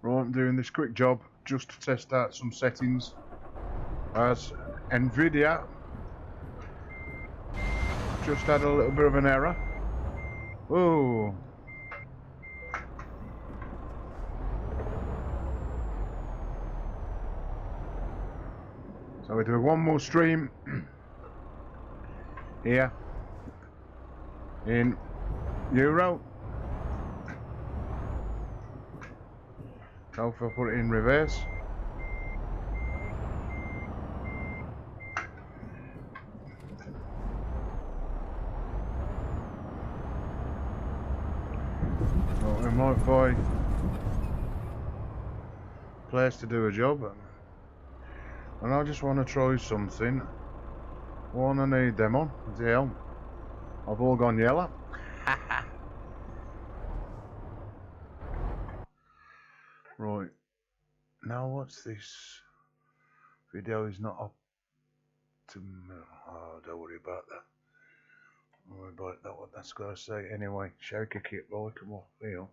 Right, I'm doing this quick job just to test out some settings as Nvidia just had a little bit of an error. Oh, so we do one more stream here in Euro. So if I put it in reverse, well, we might find a place to do a job, and I just want to try something. One, I need them on. Hell, I've all gone yellow. Right, now what's this? Video is not up to. Oh, don't worry about that. Don't worry about that. What that's got to say anyway. Shaker kit, right? Come on, feel.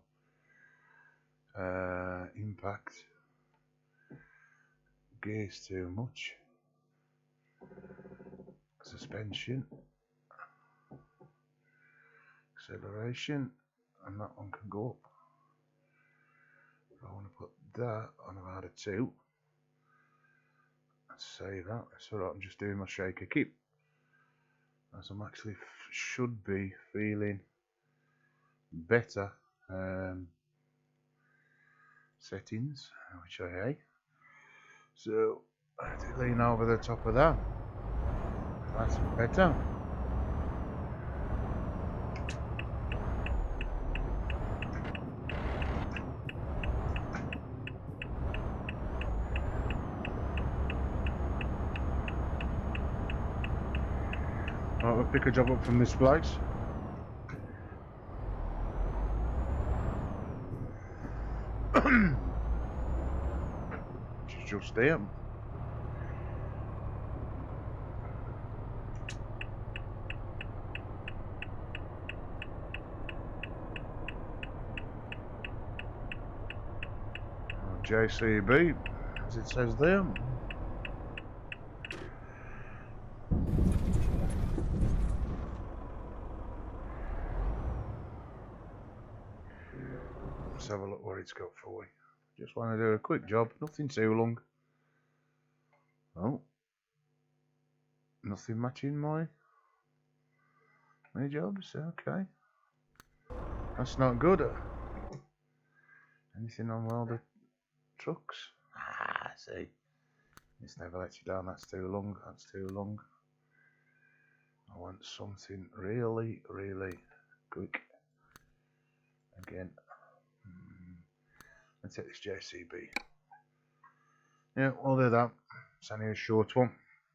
Impact. Gears too much. Suspension. Acceleration, and that one can go up. I want to put that on about a 2. Let's save that. So that I'm just doing my shaker kit, as I'm actually should be feeling better settings, which I hate. So I have to lean over the top of that. That's better. Right, we'll pick a job up from this place. Which is just there. JCB, as it says there. Let's have a look what it's got for you. Just want to do a quick job, nothing too long. Oh, nothing matching my jobs. Okay, that's not good. Anything on welded trucks? Ah, see, this never lets you down. That's too long. That's too long. I want something really, really quick. Again. Let's take this JCB. Yeah, we'll do that. It's only a short one.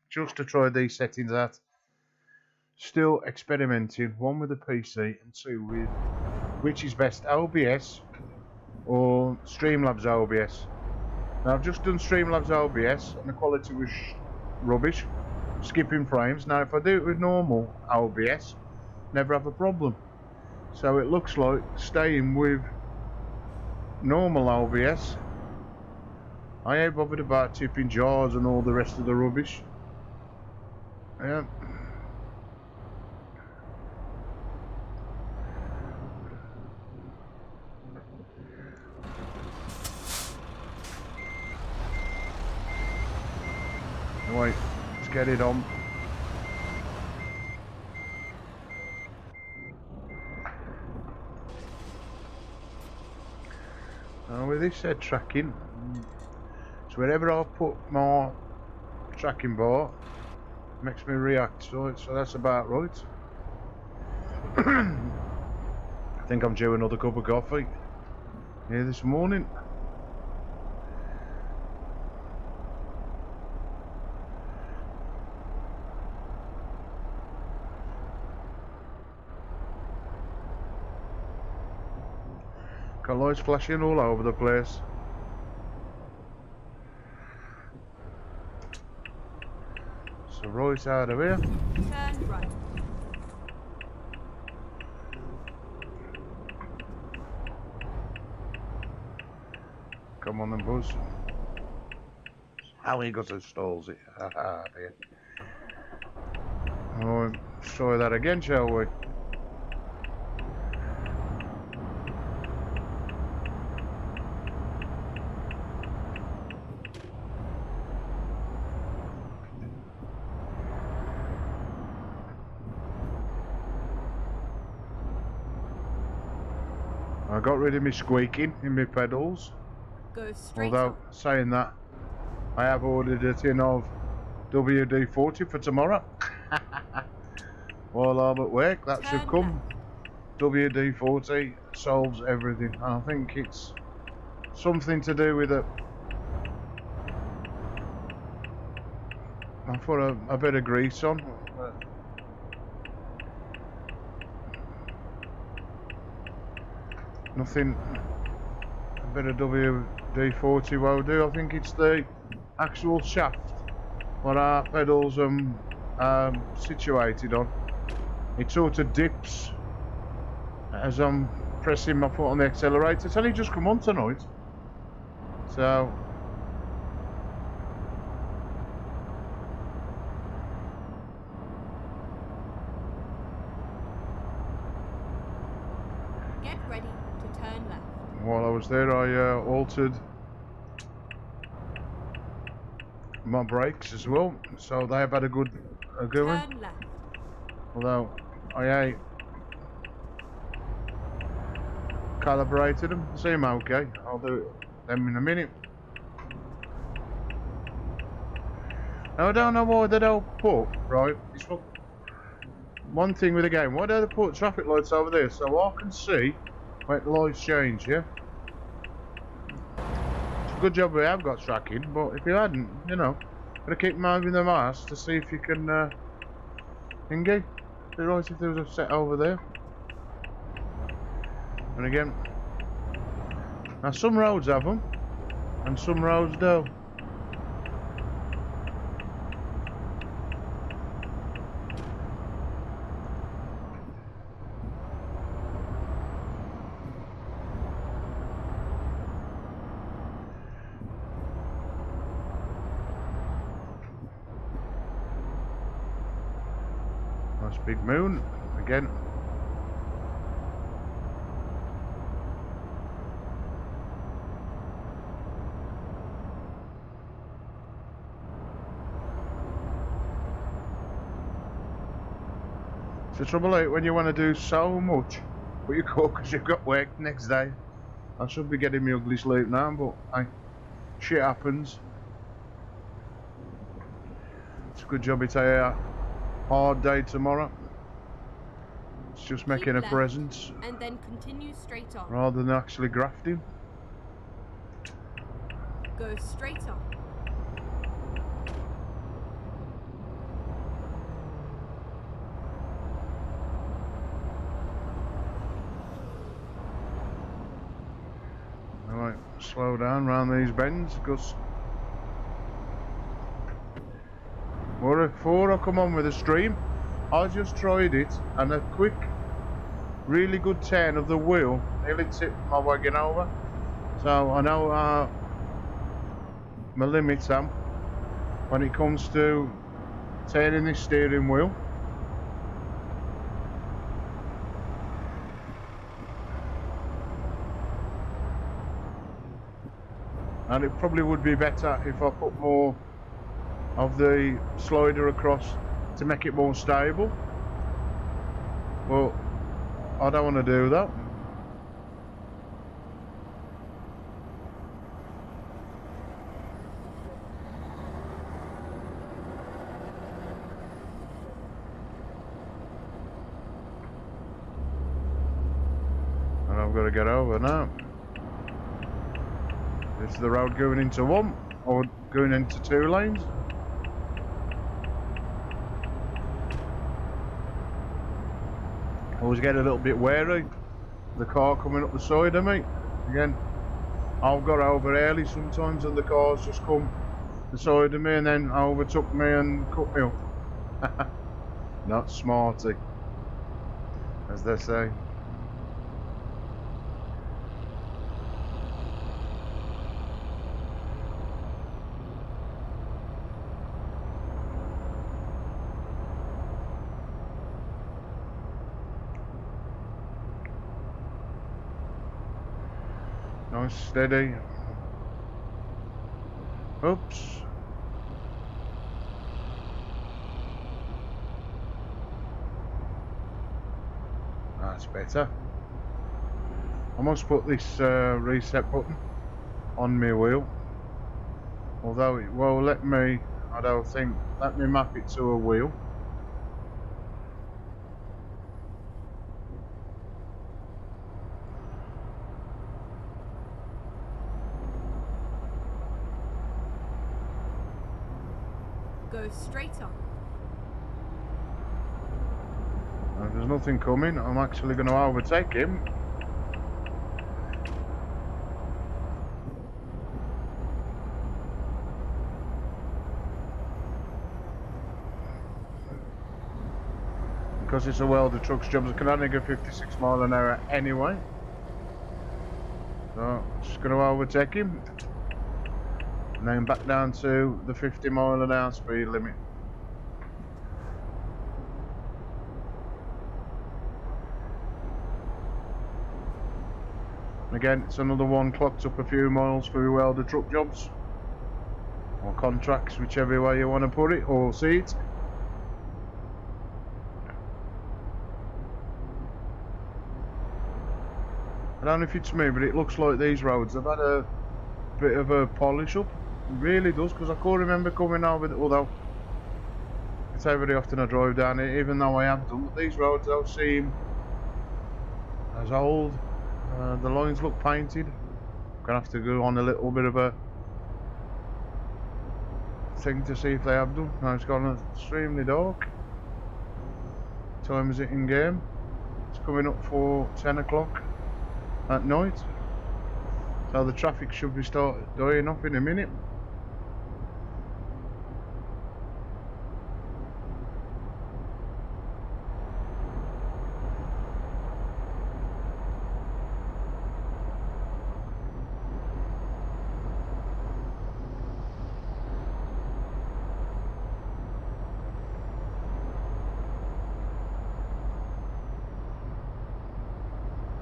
Just to try these settings out. Still experimenting. 1 with the PC and 2 with which is best, OBS or Streamlabs OBS. Now I've just done Streamlabs OBS and the quality was rubbish. Skipping frames. Now if I do it with normal OBS, never have a problem. So it looks like staying with normal OBS. I ain't bothered about tipping jars and all the rest of the rubbish. Yeah. Right, let's get it on. Now with this tracking, so wherever I put my tracking bar, it makes me react to it, so that's about right. I think I'm due another cup of coffee here this morning. Got lights flashing all over the place. So right out of here. Turn right. Come on then, Buzz. How he got to stalls it. Haha, dear. Oh, let's try that again, shall we? I got rid of my squeaking in my pedals. Go straight Although, on. saying that, I have ordered a tin of WD-40 for tomorrow. While I'm at work, that should come. WD-40 solves everything. And I think it's something to do with it. I put a bit of grease on. Nothing. A bit of WD-40 will do. I think it's the actual shaft what our pedals situated on. It sort of dips as I'm pressing my foot on the accelerator. It's only just come on tonight, so Get ready to turn left. while I was there, I altered my brakes as well, so they have had a good going. Turn left. Although I calibrated them, seem okay. I'll do them in a minute. Now, I don't know why they don't put, right, it's one thing with the game, why don't they put traffic lights over there so I can see when the lights change, yeah? It's a good job we have got tracking, but if you hadn't, you know, gotta keep moving the mask to see if you can thingy. It'd be right if there was a set over there. And again, now some roads have them, and some roads don't. Nice big moon, again. It's the trouble out when you want to do so much, but you can't because you've got work next day. I should be getting my ugly sleep now, but shit happens. It's a good job it's a hard day tomorrow. It's just making a presence and then continue straight on. rather than actually grafting. Go straight on. Alright, slow down round these bends because before I come on with the stream, I just tried it and a quick, really good turn of the wheel nearly tipped my wagon over. So I know my limits am when it comes to turning this steering wheel. And it probably would be better if I put more of the slider across to make it more stable. Well, I don't want to do that. And I've got to get over now. Is the road going into one or going into two lanes? I always get a little bit wary. The car coming up the side of me. Again, I've got over early sometimes and the cars just come the side of me and then overtook me and cut me up. Not smarty, as they say. Nice, steady. Oops. That's better. I must put this reset button on my wheel. Although it will let me, I don't think, let me map it to a wheel. Go straight on. If there's nothing coming, I'm actually going to overtake him. Because it's a welder truck's job, I can only go 56 miles an hour anyway. So, just going to overtake him. And then back down to the 50 mile an hour speed limit. Again, it's another one clocked up a few miles for your welder truck jobs. Or contracts, whichever way you want to put it, or see it. I don't know if it's me, but it looks like these roads have had a bit of a polish up. It really does, because I can't remember coming over, although it's very often I drive down here, even though I have done, but these roads don't seem as old. The lines look painted. I'm gonna have to go on a little bit of a thing to see if they have done. Now it's gone extremely dark. What time is it in game? It's coming up for 10 o'clock at night. So the traffic should be dying off in a minute.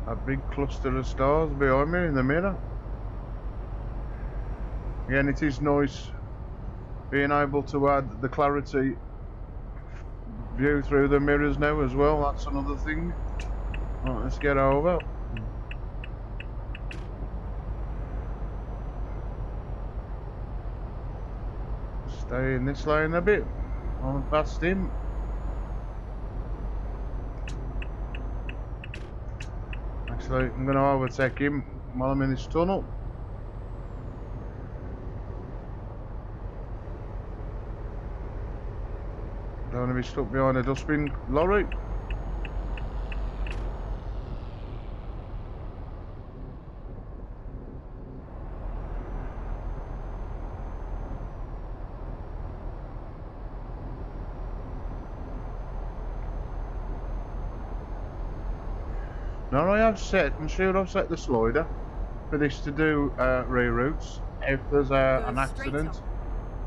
A big cluster of stars behind me in the mirror. Again, it is nice being able to add the clarity view through the mirrors now as well. That's another thing. Right, let's get over. Stay in this lane a bit. I'm past him. Actually, I'm going to overtake him while I'm in this tunnel. Don't want to be stuck behind a dustbin lorry. Now I'm sure I've set the slider for this to do reroutes if there's an accident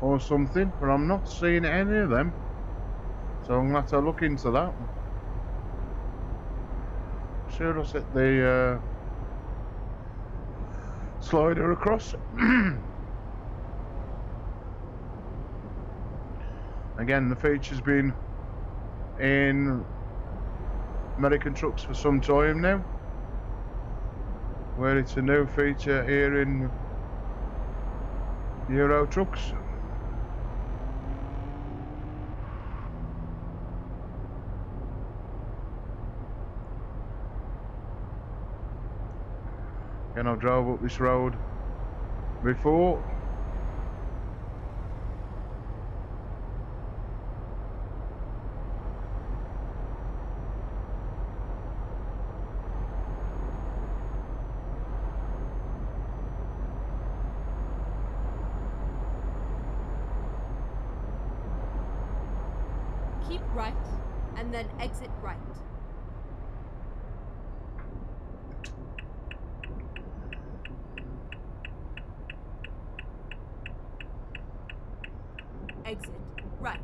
or something, but I'm not seeing any of them. So I'm going to have to look into that. Sure I'll set the slider across. Again, the feature's been in American trucks for some time now, where it's a new feature here in Euro trucks. Again, I've drove up this road before. Keep right and then exit right. Exit right.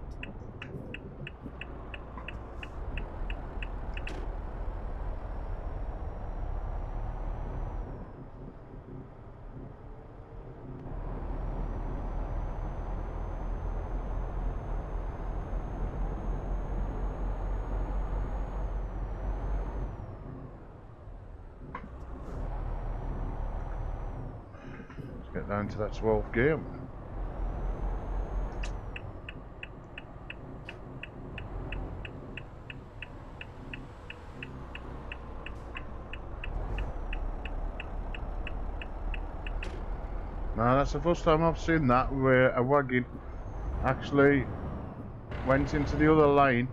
down to that 12th gear. Now that's the first time I've seen that where a wagon actually went into the other lane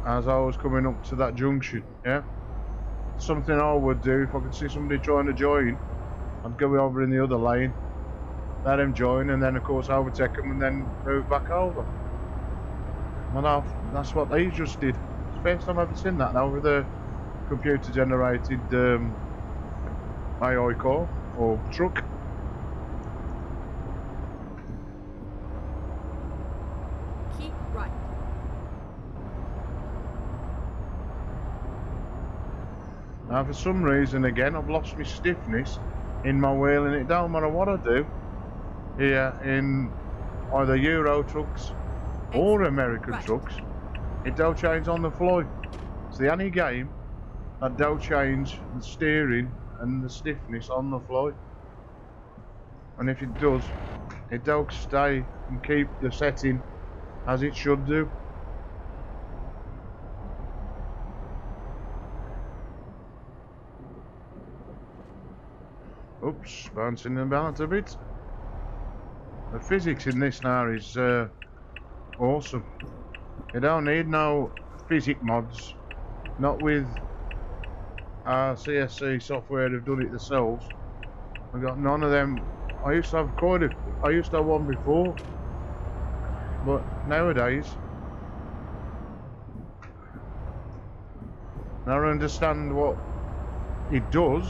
as I was coming up to that junction. Yeah, something I would do if I could see somebody trying to join. I'd go over in the other lane, let him join, and then of course overtake him and then move back over. Well, that's what they just did. It's the first time I've ever seen that now with a computer generated AI car or truck. Keep right. Now for some reason again I've lost my stiffness in my wheel, and it don't matter what I do here in either Euro trucks or American trucks, it don't change on the fly. It's the only game that don't change the steering and the stiffness on the fly, and if it does, it don't stay and keep the setting as it should do. Oops, bouncing the balance a bit. The physics in this now is awesome. You don't need no physics mods, not with our CSC software. They've done it themselves. I've got none of them. I used to have one before, but nowadays now I understand what it does.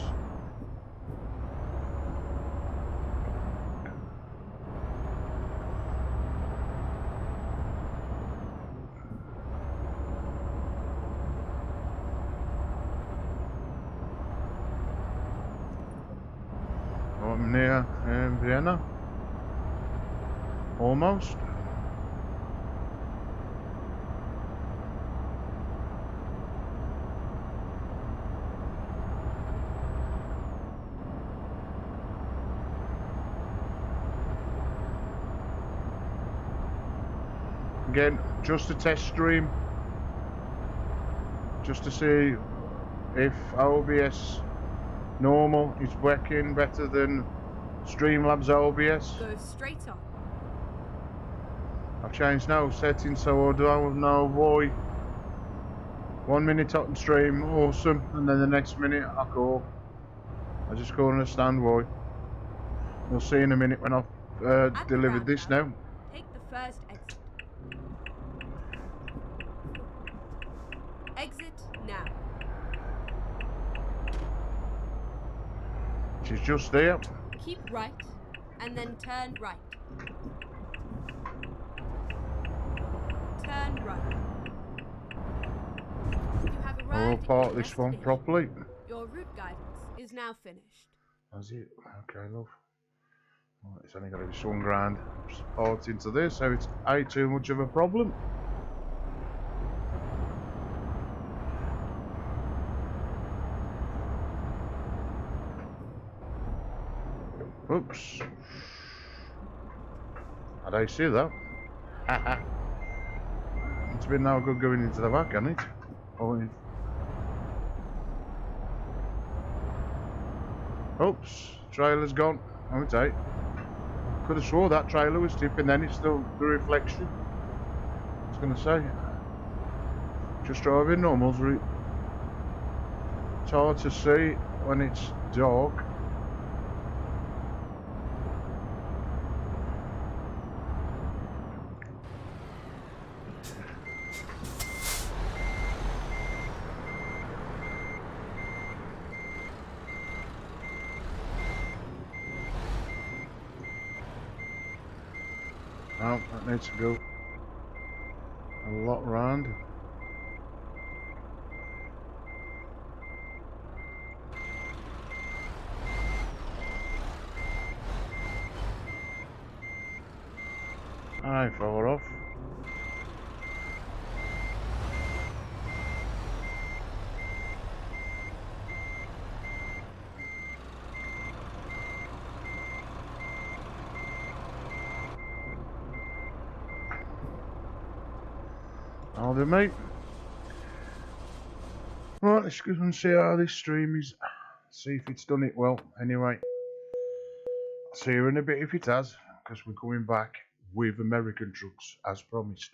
I'm near Vienna, almost. Again, just a test stream, just to see if OBS normal is working better than Streamlabs OBS. Go straight on. I've changed no settings, so I don't know why. 1 minute on stream, awesome, and then the next minute I go. I just can't understand why. We'll see in a minute when I've delivered this now. Take the first exit. Exit now. She's just there. Keep right, and then turn right. Turn right. You have arrived. I'll at park your this one destination. properly. Your route guidance is now finished. That's it. Okay, love. Right, it's only got to be swung round. Parked into this, so it ain't too much of a problem. Oops. How'd I see that? It's been now good going into the back, hasn't it? Oh, oops. Trailer's gone. Okay. Could have swore that trailer was tipping, then it's still the reflection. I was going to say. Just driving normal's route. It's hard to see when it's dark. No, that needs to go a lot round. I ain't far off. I'll do, mate. Right, let's go and see how this stream is. See if it's done it well. Anyway, see you in a bit if it has, because we're coming back with American trucks as promised.